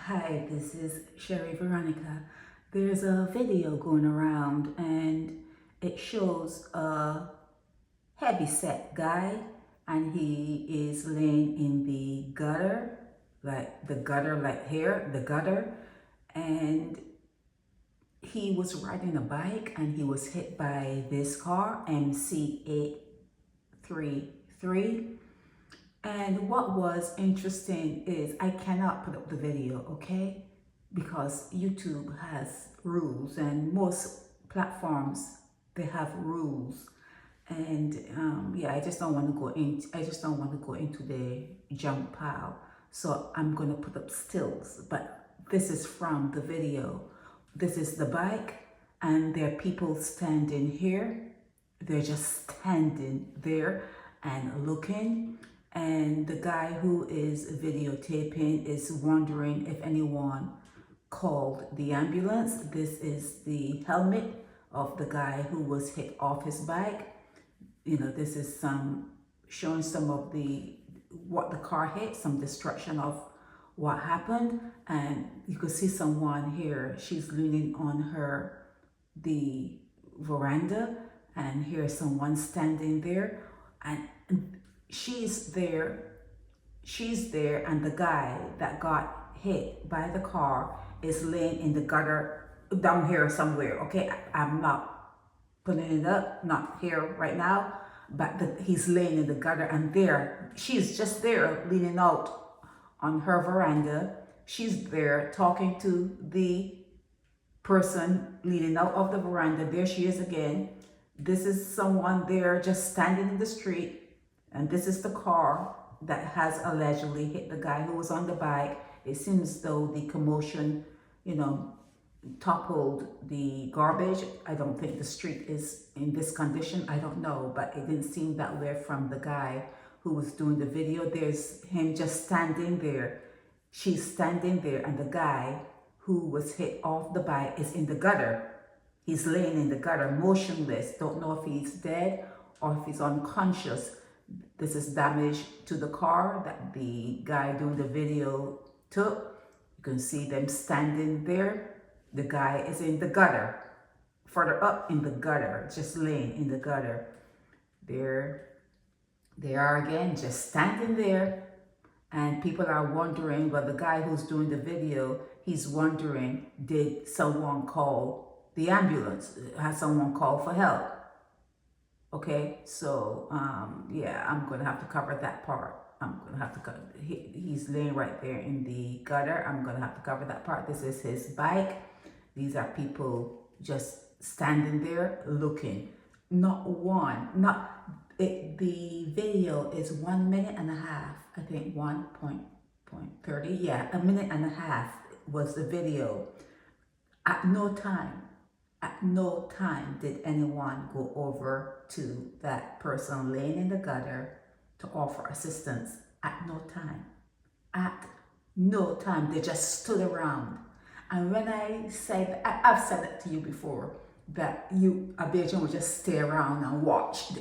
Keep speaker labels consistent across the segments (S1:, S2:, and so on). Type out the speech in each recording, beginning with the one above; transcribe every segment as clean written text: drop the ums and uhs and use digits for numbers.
S1: Hi, this is Sherry Veronica. There's a video going around and it shows a heavyset guy and he is laying in the gutter, like here, the gutter, and he was riding a bike and he was hit by this car, MC833. And what was interesting is I cannot put up the video, okay? Because YouTube has rules and most platforms, they have rules. And yeah, I just don't want to go into the junk pile. So I'm going to put up stills, but this is from the video. This is the bike and there are people standing here. They're just standing there and looking. And the guy who is videotaping is wondering if anyone called the ambulance. This is the helmet of the guy who was hit off his bike. You know, this is showing some of what the car hit, some destruction of what happened. And you could see someone here, she's leaning on the veranda, and here's someone standing there, and she's there, and the guy that got hit by the car is laying in the gutter down here somewhere, okay? I'm not putting it up, not here right now, but he's laying in the gutter, and there, she's just there leaning out on her veranda. She's there talking to the person leaning out of the veranda. There she is again. This is someone there just standing in the street. And this is the car that has allegedly hit the guy who was on the bike. It seems though the commotion, toppled the garbage. I don't think the street is in this condition. I don't know, but it didn't seem that way from the guy who was doing the video. There's him just standing there. She's standing there, and the guy who was hit off the bike is in the gutter. He's laying in the gutter, motionless. Don't know if he's dead or if he's unconscious. This is damage to the car that the guy doing the video took. You can see them standing there. The guy is in the gutter, further up in the gutter, just laying in the gutter. There they are again, just standing there. And people are wondering, well, the guy who's doing the video, he's wondering, did someone call the ambulance? Has someone called for help? Okay, so yeah, I'm gonna have to cover that part. I'm gonna have to cover. He's laying right there in the gutter. I'm gonna have to cover that part. This is his bike. These are people just standing there looking. Not one, not it. The video is 1 minute and a half. I think 1.30. Yeah, a minute and a half was the video. At no time did anyone go over to that person laying in the gutter to offer assistance. At no time. At no time. They just stood around. And when I said, I've said it to you before, that a Bajan would just stay around and watch.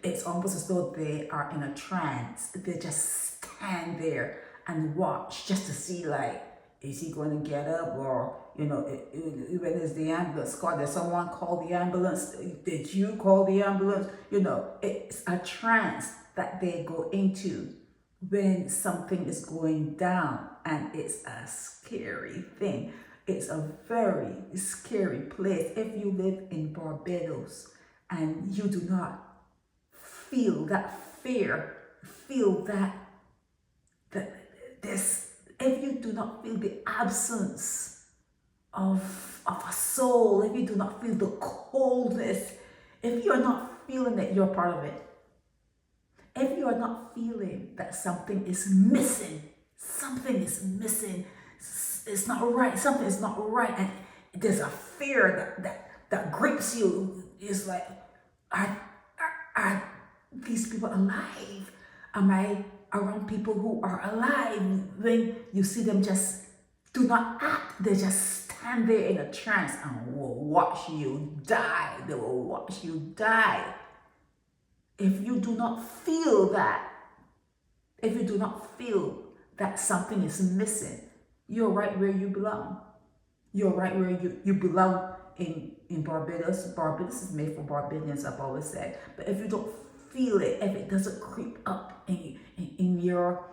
S1: It's almost as though they are in a trance. They just stand there and watch just to see, like, is he going to get up, or, when is the ambulance called? Did someone call the ambulance? Did you call the ambulance? It's a trance that they go into when something is going down, and it's a scary thing. It's a very scary place. If you live in Barbados and you do not feel that fear, if you do not feel the absence of a soul, if you do not feel the coldness, if you are not feeling that you're part of it, if you are not feeling that something is missing, it's not right, something is not right, and there's a fear that grips you. It's like, are these people alive? Am I around people who are alive? When you see them just do not act, they just stand there in a trance and will watch you die. They will watch you die. If you do not feel that, something is missing, You're right where you belong. You're right where you belong in Barbados. Barbados is made for Barbadians, I've always said. But if you don't feel it, if it doesn't creep up in your,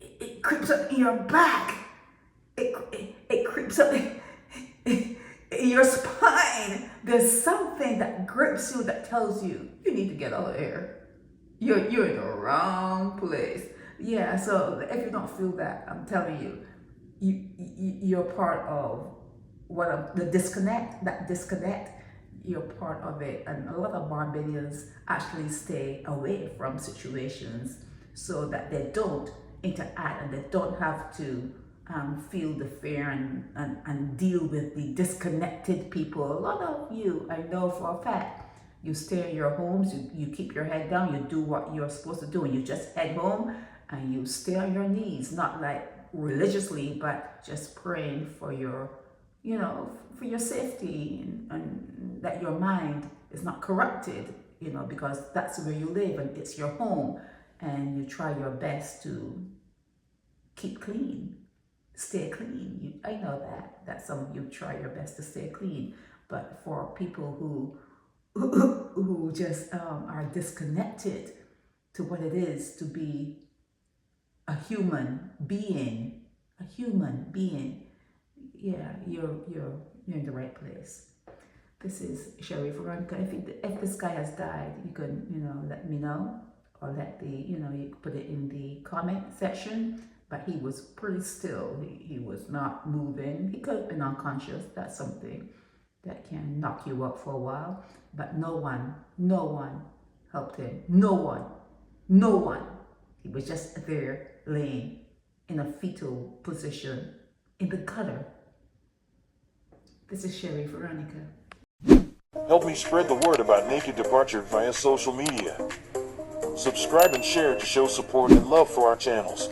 S1: it creeps up in your back. It creeps up in your spine. There's something that grips you that tells you you need to get out of here. You're in the wrong place. Yeah, so if you don't feel that, I'm telling you, you're part of the disconnect, that disconnect, you're part of it. And a lot of Barbadians actually stay away from situations so that they don't interact and they don't have to feel the fear and deal with the disconnected people. A lot of you, I know for a fact, you stay in your homes, you keep your head down, you do what you're supposed to do, and you just head home and you stay on your knees, not like religiously, but just praying for your, for your safety and that your mind is not corrupted, because that's where you live and it's your home, and you try your best to keep clean, stay clean. I know that some of you try your best to stay clean, but for people who just are disconnected to what it is to be a human being, yeah, you're in the right place. This is Sherry Veronica. If this guy has died, you can, let me know, or let you put it in the comment section. But he was pretty still. He was not moving. He could have been unconscious. That's something that can knock you up for a while. But no one helped him. No one. He was just there laying in a fetal position in the gutter. This is Sherry Veronica.
S2: Help me spread the word about Naked Departure via social media. Subscribe and share to show support and love for our channels.